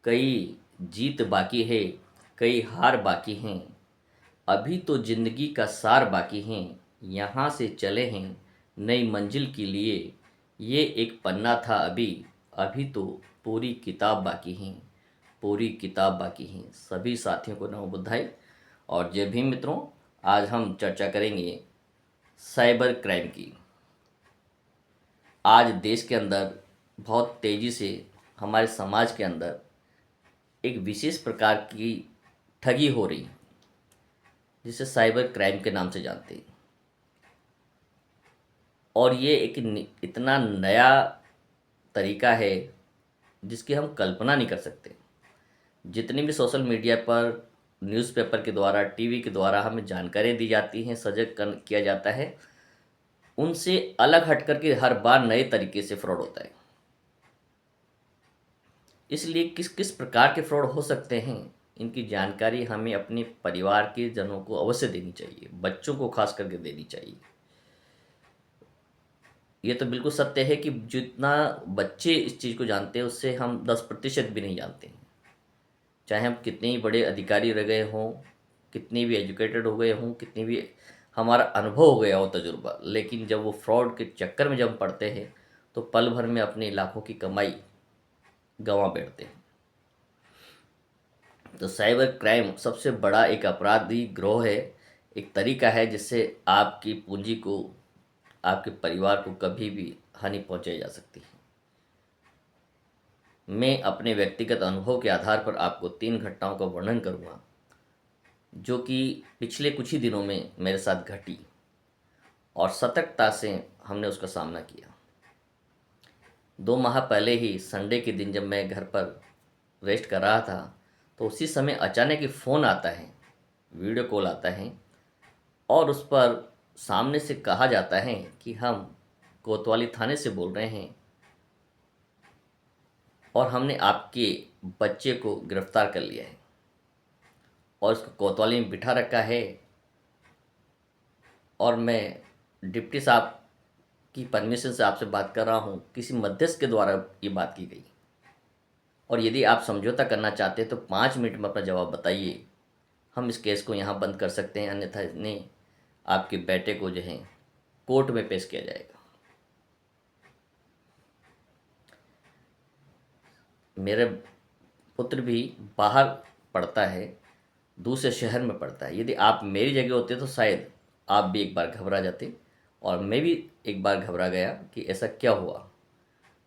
कई जीत बाकी है, कई हार बाकी हैं, अभी तो ज़िंदगी का सार बाकी हैं, यहाँ से चले हैं नई मंजिल के लिए, ये एक पन्ना था अभी, अभी तो पूरी किताब बाकी हैं, पूरी किताब बाकी हैं। सभी साथियों को नमो बुद्धाय और जय भीम मित्रों। आज हम चर्चा करेंगे साइबर क्राइम की। आज देश के अंदर बहुत तेज़ी से हमारे समाज के अंदर एक विशेष प्रकार की ठगी हो रही, जिसे साइबर क्राइम के नाम से जानते हैं। और ये एक इतना नया तरीका है जिसकी हम कल्पना नहीं कर सकते। जितनी भी सोशल मीडिया पर, न्यूज़पेपर के द्वारा, टीवी के द्वारा हमें जानकारी दी जाती हैं, सजग किया जाता है, उनसे अलग हट कर के हर बार नए तरीके से फ्रॉड होता है। इसलिए किस किस प्रकार के फ्रॉड हो सकते हैं, इनकी जानकारी हमें अपने परिवार के जनों को अवश्य देनी चाहिए, बच्चों को खास करके देनी चाहिए। ये तो बिल्कुल सत्य है कि जितना बच्चे इस चीज़ को जानते हैं उससे हम 10% भी नहीं जानते हैं। चाहे हम कितने ही बड़े अधिकारी रह गए हों, कितनी भी एजुकेटेड हो गए हों, कितनी भी हमारा अनुभव हो गया हो, तजुर्बा, लेकिन जब वो फ्रॉड के चक्कर में जब पड़ते हैं तो पल भर में अपने लाखों की कमाई गंवा बैठते हैं। तो साइबर क्राइम सबसे बड़ा एक अपराधी गिरोह है, एक तरीका है जिससे आपकी पूंजी को, आपके परिवार को कभी भी हानि पहुंचाई जा सकती है। मैं अपने व्यक्तिगत अनुभव के आधार पर आपको 3 घटनाओं का वर्णन करूंगा जो कि पिछले कुछ ही दिनों में मेरे साथ घटी और सतर्कता से हमने उसका सामना किया। 2 माह पहले ही संडे के दिन जब मैं घर पर रेस्ट कर रहा था तो उसी समय अचानक ही फ़ोन आता है, वीडियो कॉल आता है और उस पर सामने से कहा जाता है कि हम कोतवाली थाने से बोल रहे हैं और हमने आपके बच्चे को गिरफ्तार कर लिया है और उसको कोतवाली में बिठा रखा है और मैं डिप्टी साहब की परमिशन से आपसे बात कर रहा हूँ। किसी मध्यस्थ के द्वारा ये बात की गई और यदि आप समझौता करना चाहते हैं तो 5 मिनट में अपना जवाब बताइए, हम इस केस को यहाँ बंद कर सकते हैं, अन्यथा इन्हें आपके बेटे को जो है कोर्ट में पेश किया जाएगा। मेरे पुत्र भी बाहर पढ़ता है, दूसरे शहर में पढ़ता है। यदि आप मेरी जगह होते तो शायद आप भी एक बार घबरा जाते और मैं भी एक बार घबरा गया कि ऐसा क्या हुआ।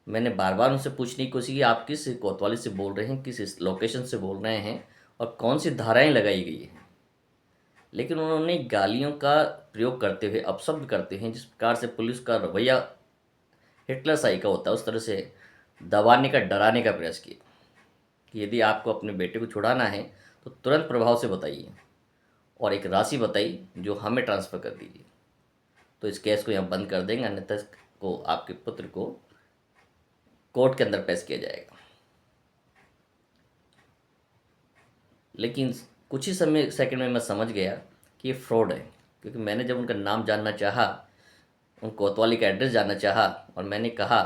मैंने बार बार उनसे पूछने की कोशिश की, आप किस कोतवाली से बोल रहे हैं, किस लोकेशन से बोल रहे हैं और कौन सी धाराएं लगाई गई हैं, लेकिन उन्होंने गालियों का प्रयोग करते हुए, अपशब्द करते हैं, जिस प्रकार से पुलिस का रवैया हिटलर शाही का होता है, उस तरह से दबाने का, डराने का प्रयास किया कि यदि आपको अपने बेटे को छुड़ाना है तो तुरंत प्रभाव से बताइए और एक राशि बताइए जो हमें ट्रांसफ़र कर दीजिए, तो इस केस को यहाँ बंद कर देंगे, अन्यथा को आपके पुत्र को कोर्ट के अंदर पेश किया जाएगा। लेकिन कुछ ही समय सेकंड में मैं समझ गया कि ये फ्रॉड है, क्योंकि मैंने जब उनका नाम जानना चाहा, उन कोतवाली का एड्रेस जानना चाहा और मैंने कहा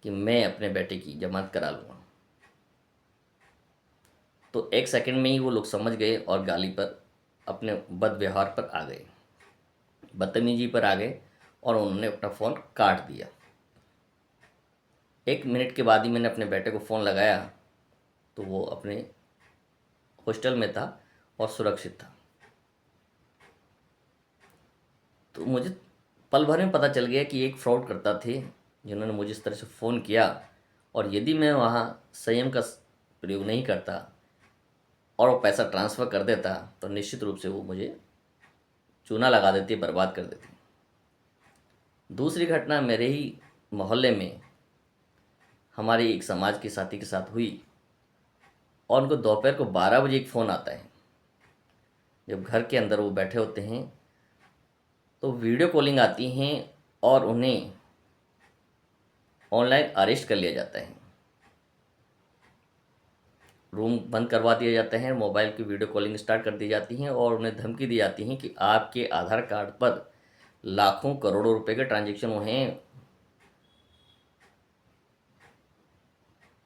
कि मैं अपने बेटे की जमानत करा लूँगा, तो 1 सेकंड में ही वो लोग समझ गए और गाली पर, अपने बद व्यवहार पर आ गए, बदतमीजी पर आ गए और उन्होंने अपना फ़ोन काट दिया। 1 मिनट के बाद ही मैंने अपने बेटे को फ़ोन लगाया तो वो अपने हॉस्टल में था और सुरक्षित था। तो मुझे पल भर में पता चल गया कि एक फ्रॉड करता थे जिन्होंने मुझे इस तरह से फ़ोन किया और यदि मैं वहाँ संयम का प्रयोग नहीं करता और वो पैसा ट्रांसफ़र कर देता तो निश्चित रूप से वो मुझे चूना लगा देती, बर्बाद कर देती। दूसरी घटना मेरे ही मोहल्ले में हमारे एक समाज के साथी के साथ हुई और उनको दोपहर को 12 बजे एक फ़ोन आता है। जब घर के अंदर वो बैठे होते हैं तो वीडियो कॉलिंग आती हैं और उन्हें ऑनलाइन अरेस्ट कर लिया जाता है, रूम बंद करवा दिया जाता है, मोबाइल की वीडियो कॉलिंग स्टार्ट कर दी जाती हैं और उन्हें धमकी दी जाती है कि आपके आधार कार्ड पर लाखों करोड़ों रुपए के ट्रांजैक्शन हुए हैं।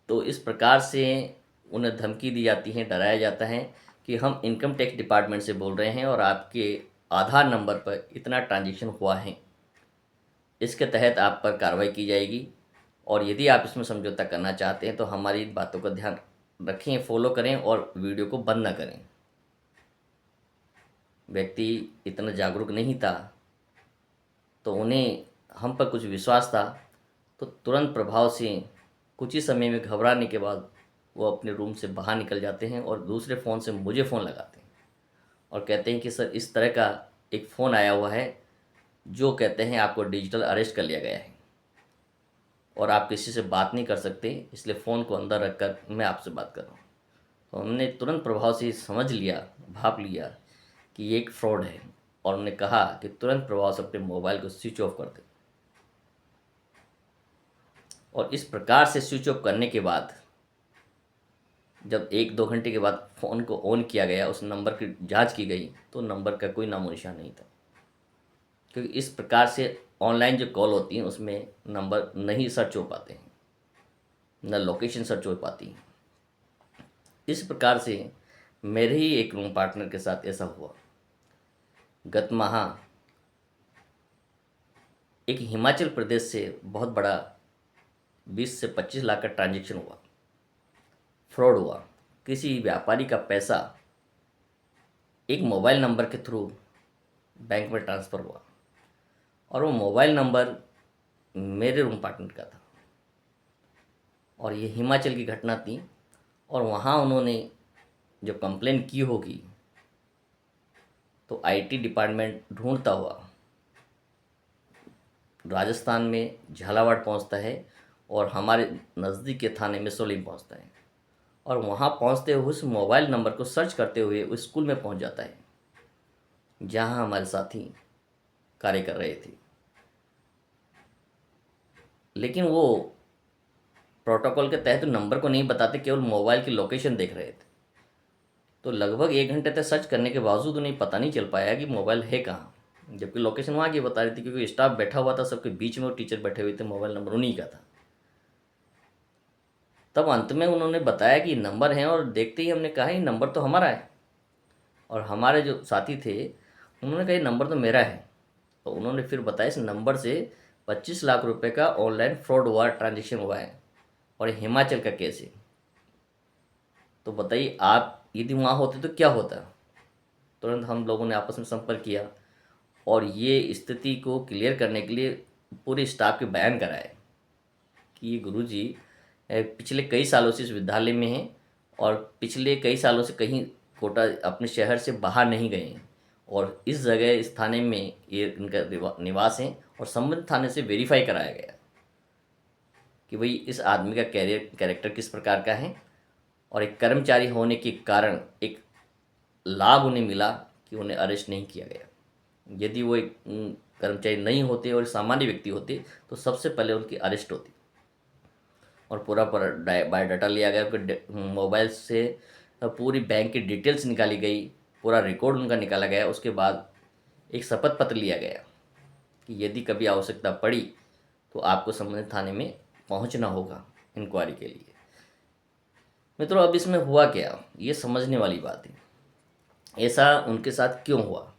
तो इस प्रकार से उन्हें धमकी दी जाती है, डराया जाता है कि हम इनकम टैक्स डिपार्टमेंट से बोल रहे हैं और आपके आधार नंबर पर इतना ट्रांजैक्शन हुआ है, इसके तहत आप पर कार्रवाई की जाएगी। और यदि आप इसमें समझौता करना चाहते हैं तो हमारी इन बातों का ध्यान रखें, फॉलो करें और वीडियो को बंद ना करें। व्यक्ति इतना जागरूक नहीं था, तो उन्हें हम पर कुछ विश्वास था, तो तुरंत प्रभाव से कुछ ही समय में घबराने के बाद वो अपने रूम से बाहर निकल जाते हैं और दूसरे फ़ोन से मुझे फ़ोन लगाते हैं और कहते हैं कि सर इस तरह का एक फ़ोन आया हुआ है जो कहते हैं आपको डिजिटल अरेस्ट कर लिया गया है और आप किसी से बात नहीं कर सकते, इसलिए फ़ोन को अंदर रखकर मैं आपसे बात कर रहा हूँ। तो हमने तुरंत प्रभाव से समझ लिया, भाप लिया कि ये एक फ्रॉड है और उन्होंने कहा कि तुरंत प्रभाव से अपने मोबाइल को स्विच ऑफ कर दे। और इस प्रकार से स्विच ऑफ करने के बाद जब 1-2 घंटे के बाद फ़ोन को ऑन किया गया, उस नंबर की जांच की गई, तो नंबर का कोई नामो निशान नहीं था। क्योंकि इस प्रकार से ऑनलाइन जो कॉल होती हैं उसमें नंबर नहीं सर्च हो पाते हैं, न लोकेशन सर्च हो पाती है। इस प्रकार से मेरे ही एक रूम पार्टनर के साथ ऐसा हुआ। गत माह एक हिमाचल प्रदेश से बहुत बड़ा 20 से 25 लाख का ट्रांजैक्शन हुआ, फ्रॉड हुआ। किसी व्यापारी का पैसा एक मोबाइल नंबर के थ्रू बैंक में ट्रांसफ़र हुआ और वो मोबाइल नंबर मेरे रूम पार्टनर का था और ये हिमाचल की घटना थी। और वहाँ उन्होंने जब कंप्लेन की होगी तो आईटी डिपार्टमेंट ढूंढता हुआ राजस्थान में झालावाड़ पहुंचता है और हमारे नज़दीक के थाने में सोलिंग पहुंचता है और वहां पहुंचते हुए उस मोबाइल नंबर को सर्च करते हुए उस स्कूल में पहुंच जाता है जहां हमारे साथी कार्य कर रहे थे। लेकिन वो प्रोटोकॉल के तहत नंबर को नहीं बताते, केवल मोबाइल की लोकेशन देख रहे थे। तो लगभग 1 घंटे तक सर्च करने के बावजूद उन्हें पता नहीं चल पाया कि मोबाइल है कहाँ, जबकि लोकेशन वहाँ की बता रही थी, क्योंकि स्टाफ बैठा हुआ था सबके बीच में, वो टीचर बैठे हुए थे, मोबाइल नंबर उन्हीं का था। तब अंत में उन्होंने बताया कि नंबर है और देखते ही हमने कहा ये नंबर तो हमारा है। और हमारे जो साथी थे उन्होंने कहा ये नंबर तो मेरा है। तो उन्होंने फिर बताया इस नंबर से 25 लाख रुपए का ऑनलाइन फ्रॉड हुआ, ट्रांजेक्शन हुआ है और हिमाचल का केस है। तो बताइए आप यदि वहाँ होते तो क्या होता। तुरंत हम लोगों ने आपस में संपर्क किया और ये स्थिति को क्लियर करने के लिए पूरे स्टाफ के बयान कराए कि ये गुरुजी पिछले कई सालों से इस विद्यालय में हैं और पिछले कई सालों से कहीं कोटा अपने शहर से बाहर नहीं गए हैं और इस जगह इस थाने में ये इनका निवास है और संबंधित थाने से वेरीफाई कराया गया कि भाई इस आदमी का कैरेक्टर किस प्रकार का है और एक कर्मचारी होने के कारण एक लाभ उन्हें मिला कि उन्हें अरेस्ट नहीं किया गया। यदि वो एक कर्मचारी नहीं होते और सामान्य व्यक्ति होते तो सबसे पहले उनकी अरेस्ट होती और पूरा बायोडाटा लिया गया, उनके मोबाइल से पूरी बैंक की डिटेल्स निकाली गई, पूरा रिकॉर्ड उनका निकाला गया। उसके बाद एक शपथ पत्र लिया गया कि यदि कभी आवश्यकता पड़ी तो आपको संबंधित थाने में पहुंचना होगा इंक्वायरी के लिए। मित्रों, अब इसमें हुआ क्या, ये समझने वाली बात है। ऐसा उनके साथ क्यों हुआ?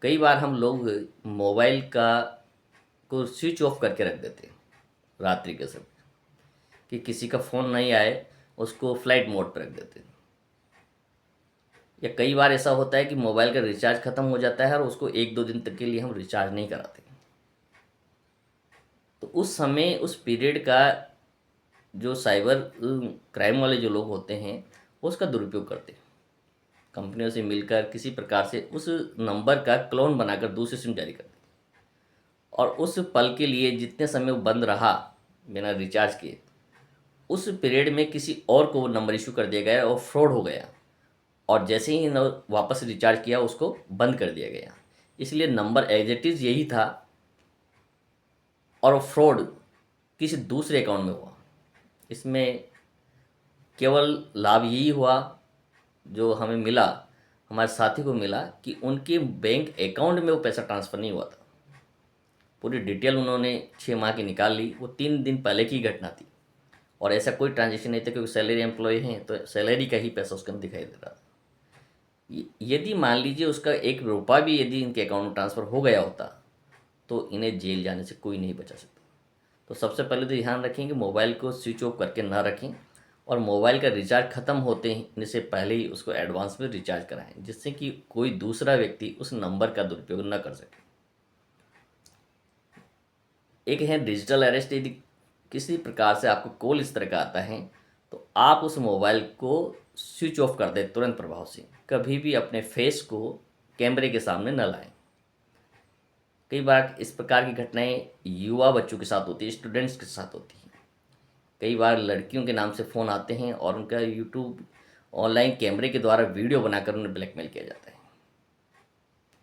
कई बार हम लोग मोबाइल का को स्विच ऑफ करके रख देते रात्रि के समय कि किसी का फ़ोन नहीं आए, उसको फ्लाइट मोड पर रख देते। या कई बार ऐसा होता है कि मोबाइल का रिचार्ज ख़त्म हो जाता है और उसको 1-2 दिन तक के लिए हम रिचार्ज नहीं कराते। तो उस समय उस पीरियड का जो साइबर क्राइम वाले जो लोग होते हैं वो उसका दुरुपयोग करते हैं। कंपनियों से मिलकर किसी प्रकार से उस नंबर का क्लोन बनाकर दूसरे सिम जारी करते हैं और उस पल के लिए जितने समय वो बंद रहा बिना रिचार्ज किए, उस पीरियड में किसी और को वो नंबर इशू कर दिया गया और फ्रॉड हो गया और जैसे ही वापस रिचार्ज किया उसको बंद कर दिया गया। इसलिए नंबर एज इट इज़ यही था और वो फ्रॉड किसी दूसरे अकाउंट में हुआ। इसमें केवल लाभ यही हुआ जो हमें मिला, हमारे साथी को मिला, कि उनके बैंक अकाउंट में वो पैसा ट्रांसफ़र नहीं हुआ था। पूरी डिटेल उन्होंने 6 माह की निकाल ली, वो 3 दिन पहले की घटना थी और ऐसा कोई ट्रांजेक्शन नहीं था, क्योंकि सैलरी एम्प्लॉय हैं तो सैलरी का ही पैसा उसके अंदर दिखाई दे रहा था। यदि मान लीजिए उसका 1 रुपया भी यदि इनके अकाउंट में ट्रांसफ़र हो गया होता तो इन्हें जेल जाने से कोई नहीं बचा सकता। तो सबसे पहले तो ध्यान रखें कि मोबाइल को स्विच ऑफ करके ना रखें, और मोबाइल का रिचार्ज ख़त्म होने से पहले ही उसको एडवांस में रिचार्ज कराएं, जिससे कि कोई दूसरा व्यक्ति उस नंबर का दुरुपयोग न कर सके। एक है डिजिटल अरेस्ट। यदि किसी प्रकार से आपको कॉल इस तरह का आता है तो आप उस मोबाइल को स्विच ऑफ कर दें तुरंत प्रभाव से। कभी भी अपने फेस को कैमरे के सामने न लाएं। कई बार इस प्रकार की घटनाएं युवा बच्चों के साथ होती है, स्टूडेंट्स के साथ होती हैं। कई बार लड़कियों के नाम से फ़ोन आते हैं और उनका यूट्यूब ऑनलाइन कैमरे के द्वारा वीडियो बनाकर उन्हें ब्लैकमेल किया जाता है।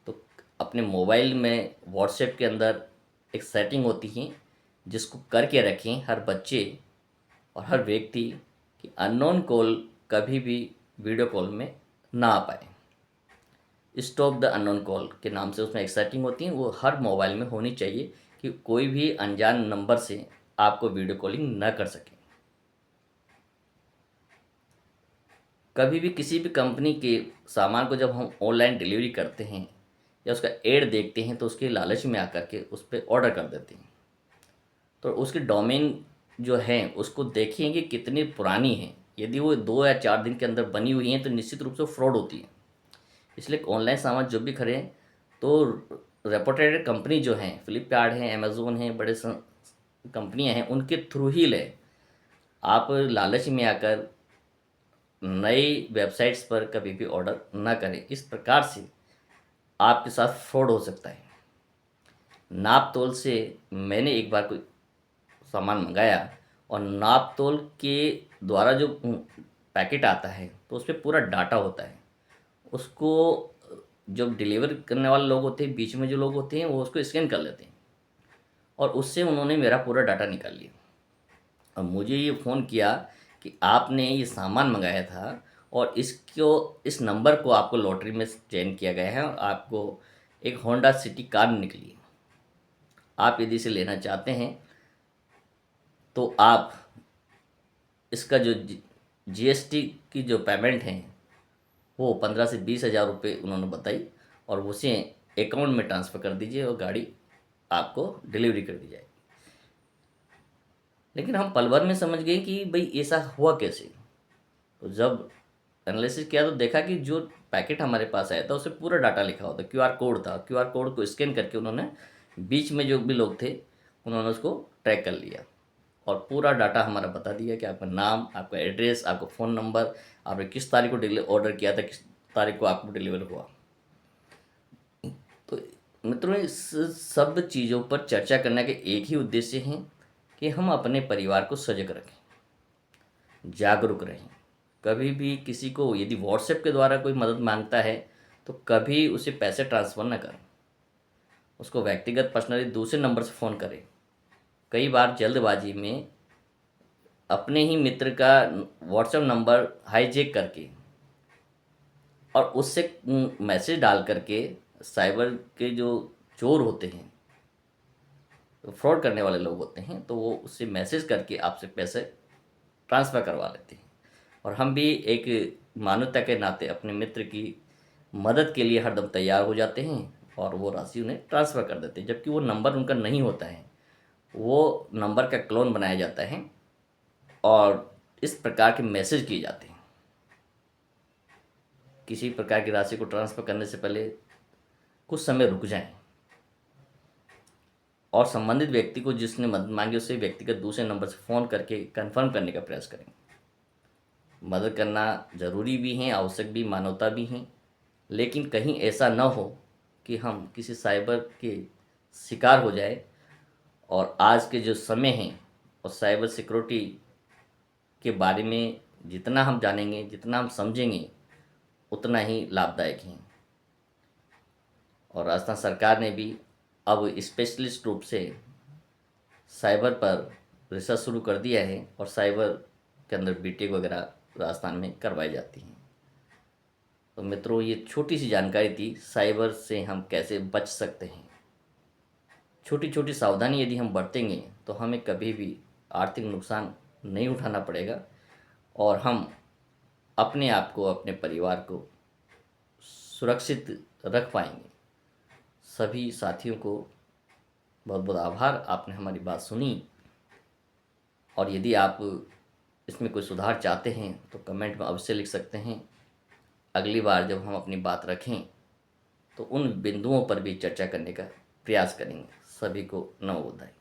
तो अपने मोबाइल में व्हाट्सएप के अंदर एक सेटिंग होती है जिसको करके रखें हर बच्चे और हर व्यक्ति कि अननोन कॉल कभी भी वीडियो कॉल में ना आ पाए। स्टॉप द अननोन कॉल के नाम से उसमें एक सेटिंग होती है, वो हर मोबाइल में होनी चाहिए कि कोई भी अनजान नंबर से आपको वीडियो कॉलिंग न कर सके। कभी भी किसी भी कंपनी के सामान को जब हम ऑनलाइन डिलीवरी करते हैं या उसका एड देखते हैं तो उसके लालच में आकर के उस पर ऑर्डर कर देते हैं। तो उसकी डोमेन जो है उसको देखें कि कितनी पुरानी है। यदि वो 2 या 4 दिन के अंदर बनी हुई हैं तो निश्चित रूप से फ्रॉड होती है। इसलिए ऑनलाइन सामान जो भी खरीदें तो रेपुटेड कंपनी जो हैं, फ्लिपकार्ट हैं, अमेज़ोन हैं, बड़े कंपनियां हैं, उनके थ्रू ही लें। आप लालच में आकर नई वेबसाइट्स पर कभी भी ऑर्डर ना करें। इस प्रकार से आपके साथ फ्रॉड हो सकता है। नाप तोल से मैंने एक बार कोई सामान मंगाया और नाप तोल के द्वारा जो पैकेट आता है तो उस पर पूरा डाटा होता है। उसको जो डिलीवर करने वाले लोग होते हैं, बीच में जो लोग होते हैं, वो उसको स्कैन कर लेते हैं और उससे उन्होंने मेरा पूरा डाटा निकाल लिया। और मुझे ये फ़ोन किया कि आपने ये सामान मंगाया था और इसको इस नंबर को आपको लॉटरी में चयन किया गया है और आपको एक होंडा सिटी कार निकली है। आप यदि इसे लेना चाहते हैं तो आप इसका जो जीएसटी की जो पेमेंट है वो 15 से 20 हज़ार रुपये उन्होंने बताई और उसे अकाउंट में ट्रांसफ़र कर दीजिए और गाड़ी आपको डिलीवरी कर दी जाएगी। लेकिन हम पल भर में समझ गए कि भाई ऐसा हुआ कैसे। तो जब एनालिसिस किया तो देखा कि जो पैकेट हमारे पास आया था उसमें पूरा डाटा लिखा होता, क्यूआर कोड था। क्यूआर कोड को स्कैन करके उन्होंने बीच में जो भी लोग थे उन्होंने उसको ट्रैक कर लिया और पूरा डाटा हमारा बता दिया कि आपका नाम, आपका एड्रेस, आपका फ़ोन नंबर, आपने किस तारीख को ऑर्डर किया था, किस तारीख को आपको डिलीवर हुआ। तो मित्रों, इस सब चीज़ों पर चर्चा करने के एक ही उद्देश्य है कि हम अपने परिवार को सजग रखें, जागरूक रहें। कभी भी किसी को यदि व्हाट्सएप के द्वारा कोई मदद मांगता है तो कभी उसे पैसे ट्रांसफ़र न करें। उसको व्यक्तिगत पर्सनली दूसरे नंबर से फ़ोन करें। कई बार जल्दबाजी में अपने ही मित्र का व्हाट्सएप नंबर हाईजैक करके और उससे मैसेज डाल करके साइबर के जो चोर होते हैं, फ्रॉड करने वाले लोग होते हैं, तो वो उससे मैसेज करके आपसे पैसे ट्रांसफ़र करवा लेते हैं। और हम भी एक मानवता के नाते अपने मित्र की मदद के लिए हरदम तैयार हो जाते हैं और वो राशि उन्हें ट्रांसफ़र कर देते हैं, जबकि वो नंबर उनका नहीं होता है। वो नंबर का क्लोन बनाया जाता है और इस प्रकार के मैसेज किए जाते हैं। किसी प्रकार की राशि को ट्रांसफ़र करने से पहले कुछ समय रुक जाएं और संबंधित व्यक्ति को जिसने मदद मांगी उसे व्यक्तिगत दूसरे नंबर से फ़ोन करके कंफर्म करने का प्रयास करें। मदद करना ज़रूरी भी है, आवश्यक भी, मानवता भी है, लेकिन कहीं ऐसा न हो कि हम किसी साइबर के शिकार हो जाए। और आज के जो समय हैं और साइबर सिक्योरिटी के बारे में जितना हम जानेंगे, जितना हम समझेंगे, उतना ही लाभदायक हैं। और राजस्थान सरकार ने भी अब स्पेशलिस्ट रूप से साइबर पर रिसर्च शुरू कर दिया है और साइबर के अंदर बीटेक वगैरह राजस्थान में करवाई जाती हैं। तो मित्रों, ये छोटी सी जानकारी थी साइबर से हम कैसे बच सकते हैं। छोटी छोटी सावधानी यदि हम बरतेंगे तो हमें कभी भी आर्थिक नुकसान नहीं उठाना पड़ेगा और हम अपने आप को, अपने परिवार को सुरक्षित रख पाएंगे। सभी साथियों को बहुत बहुत आभार, आपने हमारी बात सुनी। और यदि आप इसमें कोई सुधार चाहते हैं तो कमेंट में अवश्य लिख सकते हैं। अगली बार जब हम अपनी बात रखें तो उन बिंदुओं पर भी चर्चा करने का प्रयास करेंगे। सभी को नमो बुद्धाय।